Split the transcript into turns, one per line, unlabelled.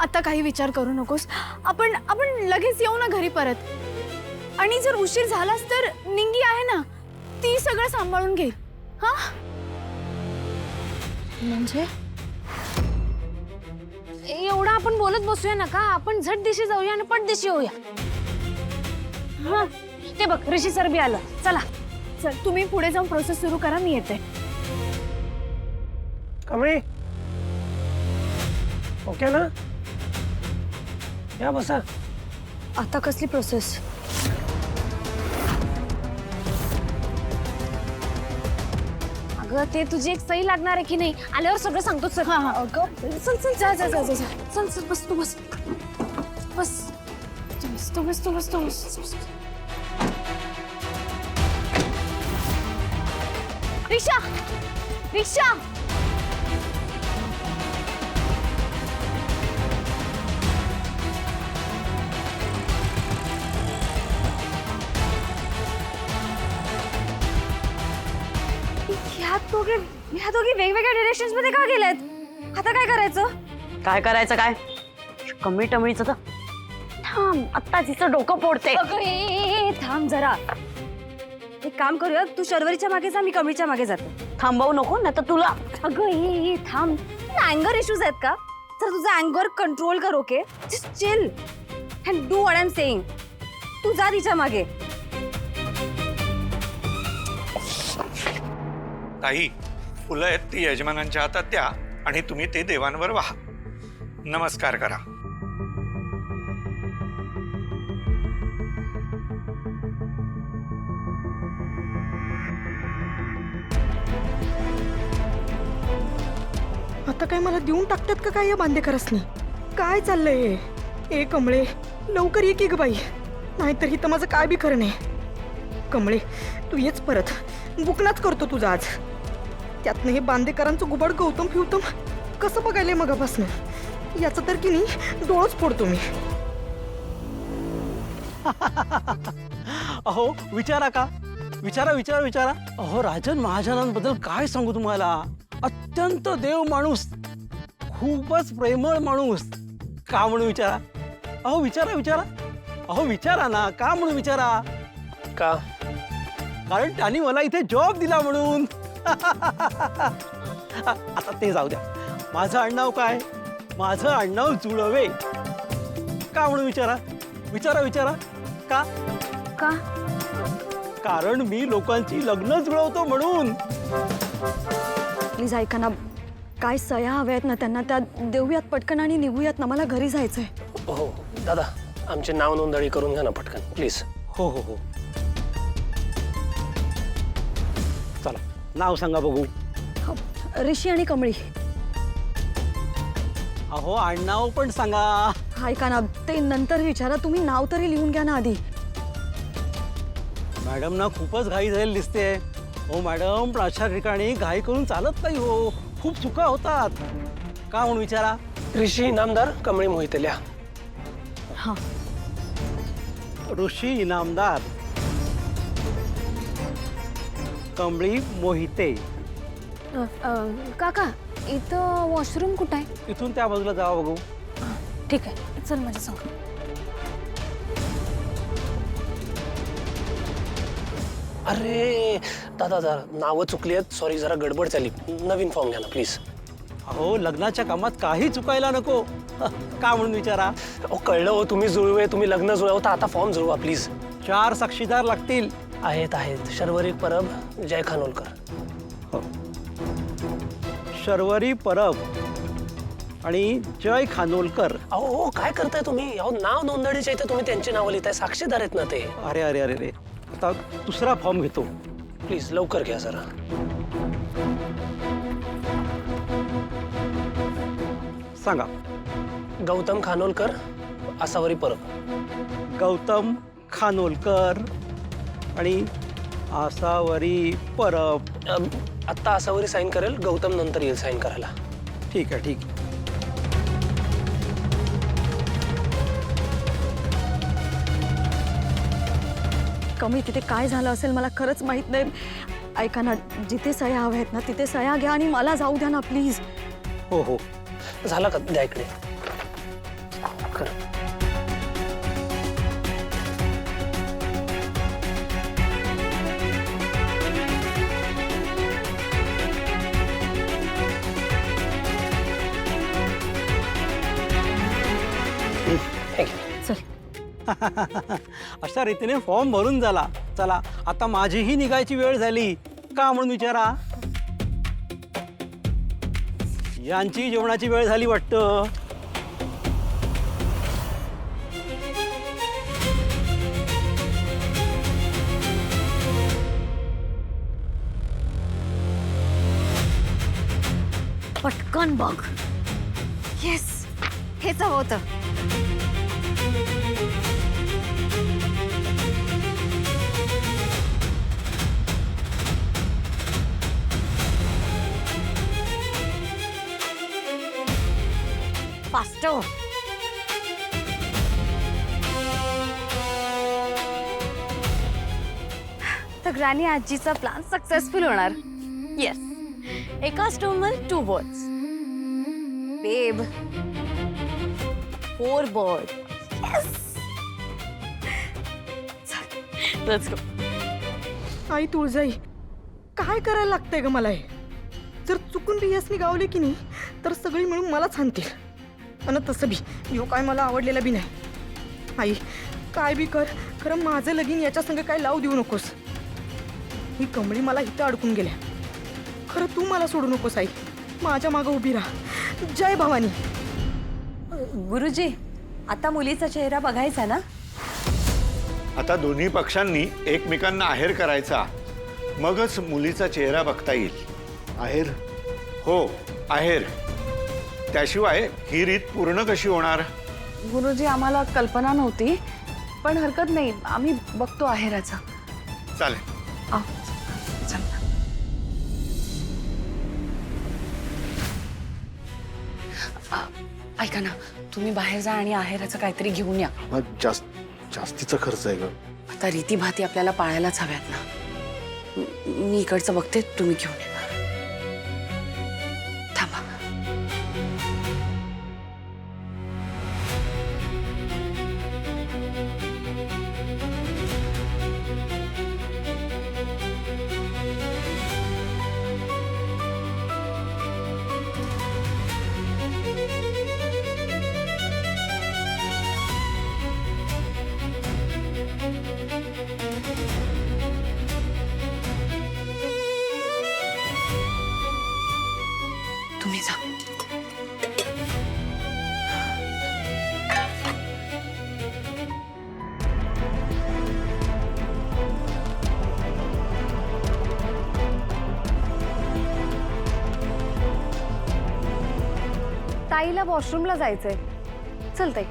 आता काही विचार करू नकोस. आपण आपण लगेच येऊ ना घरी परत. आणि जर उशीर झालास तर निंगी आहे ना, ती सगळं सांभाळून घेईल. हा
म्हणजे एवढं आपण बोलत बसूया नका. आपण झट दिशी जाऊया आणि पटदिशी होऊया. हा ते बघ ऋषी सर बी आलं. चला
चल तुम्ही पुढे जाऊन प्रोसेस सुरू करा, मी येते.
कमळी ओके ना? या बसा.
आता कसली प्रोसेस? अगं ते तुझी एक सही लागणार आहे की नाही, आल्यावर सगळं सांगतो. सर
हा.
अगं चल चल जा जा जा जा. चल चल बस तू बस बस तू बस तू बस तू बस.
रिक्षा रिक्षा.
ह्या दोघी वेगवेगळ्या डिरेक्शन्स मध्ये का गेल्यात? आता काय करायचं?
काय करायचं काय? कमी टमळीचं तर थांब, आत्ता तिचं डोकं फोडते.
अगं ए थांब जरा. एक काम करूया, तू शर्वरीच्या मागे जा, मी कमळीच्या मागे जाते.
थांबवू नको ना तर तुला.
अगं ए थांब. अँगर इश्यूज आहेत का? तर तुझा अँगर कंट्रोल कर. Okay just chill and do what I am saying. तू जा तिच्या मागे.
ताई, फुलं आहेत ती यजमानांच्या हातात द्या आणि तुम्ही ते देवांवर वाहा. नमस्कार करा.
आता काय मला देऊन टाकतात का काय या बांदेकरसनी? काय चाललंय? ए कमळे, लवकर ये की ग बाई, नाहीतर इथं माझं काय बी खरं नाही. कमळे तू येच परत, बुकनाच करतो तुझा आज. त्यातनं हे बांदेकरांचं गुबाड गौतम फिवतम कसं बघायलंय मगापासनं. याचं तर की नाही डोळच फोडतो मी.
अहो विचारा का? विचारा विचारा विचारा. अहो राजन महाजनांबद्दल काय सांगू तुम्हाला. अत्यंत देव माणूस, खूपच प्रेमळ माणूस. का म्हणून विचारा? अहो विचारा विचारा. अहो विचारा ना, का म्हणून विचारा.
का?
कारण त्यांनी मला इथे जॉब दिला म्हणून. आता ते जाऊ द्या. माझं आडनाव काय? माझं आडनाव जुळवे. का म्हणून विचारा. विचारा विचारा. का?
का?
कारण मी लोकांची लग्न जुळवतो म्हणून.
प्लीज ऐका ना, काय सह्या हव्या आहेत ना त्यांना, त्या देऊयात पटकन आणि निघूयात ना. मला घरी जायचंय.
हो दादा, आमचे नाव नोंदणी करून घ्या ना पटकन प्लीज.
हो हो हो. चला नाव सांगा बघू.
ऋषी आणि कमळी.
अहो आडनाव पण सांगा.
ऐका ना, ते नंतर विचारा. तुम्ही नाव तरी लिहून घ्या ना आधी.
मॅडम ना खूपच घाई झालेली दिसते. हो मॅडम, पण अशा ठिकाणी घाई करून चालत नाही हो. खूप चुका होतात. का म्हणून विचारा.
ऋषी इनामदार कमळी मोहिते लिहा.
हा.
ऋषी इनामदार कमळी मोहिते.
काका इथं वॉशरूम कुठं आहे?
इथून त्या बाजूला जावा बघू.
ठीक आहे, चल माझ्या संग.
अरे दादा दादा, नावं चुकली आहेत. सॉरी, जरा गडबड झाली. नवीन फॉर्म घ्या ना प्लीज.
अहो लग्नाच्या कामात काही चुकायला नको. का म्हणून विचारा.
अहो कळलं हो, तुम्ही जुळवे, तुम्ही लग्न जुळवता. आता फॉर्म जुळवा प्लीज.
4 साक्षीदार लागतील.
आहेत आहेत. शर्वरी परब, जय खानोलकर.
हो. शर्वरी परब आणि जय खानोलकर.
अहो काय करताय तुम्ही? अहो नाव नोंदणीच्या इथे तुम्ही त्यांची नावं लिहिताय. साक्षीदार आहेत ना ते.
अरे अरे अरे अरे. आता दुसरा फॉर्म घेतो.
प्लीज लवकर घ्या जरा.
सांगा.
गौतम खानोलकर, आसावरी परब.
गौतम खानोलकर आणि आसावरी परब.
आत्ता आसावरी साईन करेल, गौतम नंतर येईल साईन करायला.
ठीक आहे ठीक आहे.
कमी तिथे काय झालं असेल मला खरंच माहित नाही. ऐका ना, जिथे सह्या हव्या आहेत ना तिथे सह्या घ्या आणि मला जाऊ द्या ना प्लीज.
हो हो.
झालं का? द्या इकडे. थँक्यू.
अशा रीतीने फॉर्म भरून झाला. चला आता माझीही निघायची वेळ झाली. का म्हणून विचारा. यांची जेवणाची वेळ झाली वाटतं.
पटकन बघ.
येस, हेच हवं होतं.
फास्टर.
तर ग्रॅनी आजीचा प्लॅन सक्सेसफुल होणार.
येस. एका स्टोनवर 2 बर्ड्स.
बेब,
4 बर्ड. Let's go.
आई तुळजाई, काय करायला लागतंय ग मला हे. जर चुकून बियासनी गावले की नाही तर सगळी मिळून मलाच हाणतील. आणि तसं बी यो काय मला आवडलेला बी नाही. आई काय बी कर, खरं माझं लगीन याच्या संग काय लावू देऊ नकोस. ही कमळी मला इथं अडकून गेल्या. खरं तू मला सोडू नकोस आई. माझ्या मागं उभी राहा. जय भवानी.
गुरुजी, आता मुलीचा चेहरा बघायचा ना?
आता दोन्ही पक्षांनी एकमेकांना आहेर करायचा, मगच मुलीचा चेहरा बघता येईल.
आहेर?
हो, आहेर. त्याशिवाय ही रीत पूर्ण कशी होणार?
गुरुजी, आम्हाला कल्पना नव्हती, पण हरकत नाही, आम्ही बघतो आहेराचा.
चालेल.
आ, चल. ऐका ना, तुम्ही बाहेर जा आणि आहेराचं काहीतरी घेऊन या.
जास्तीचा खर्च आहे ग.
आता रीतीभाती आपल्याला पाळायलाच हव्यात ना. मी इकडचं बघते, तुम्ही घेऊन या. थांबा. तुम्ही जा.
ताईला वॉशरूमला जायचंय. चल ताई.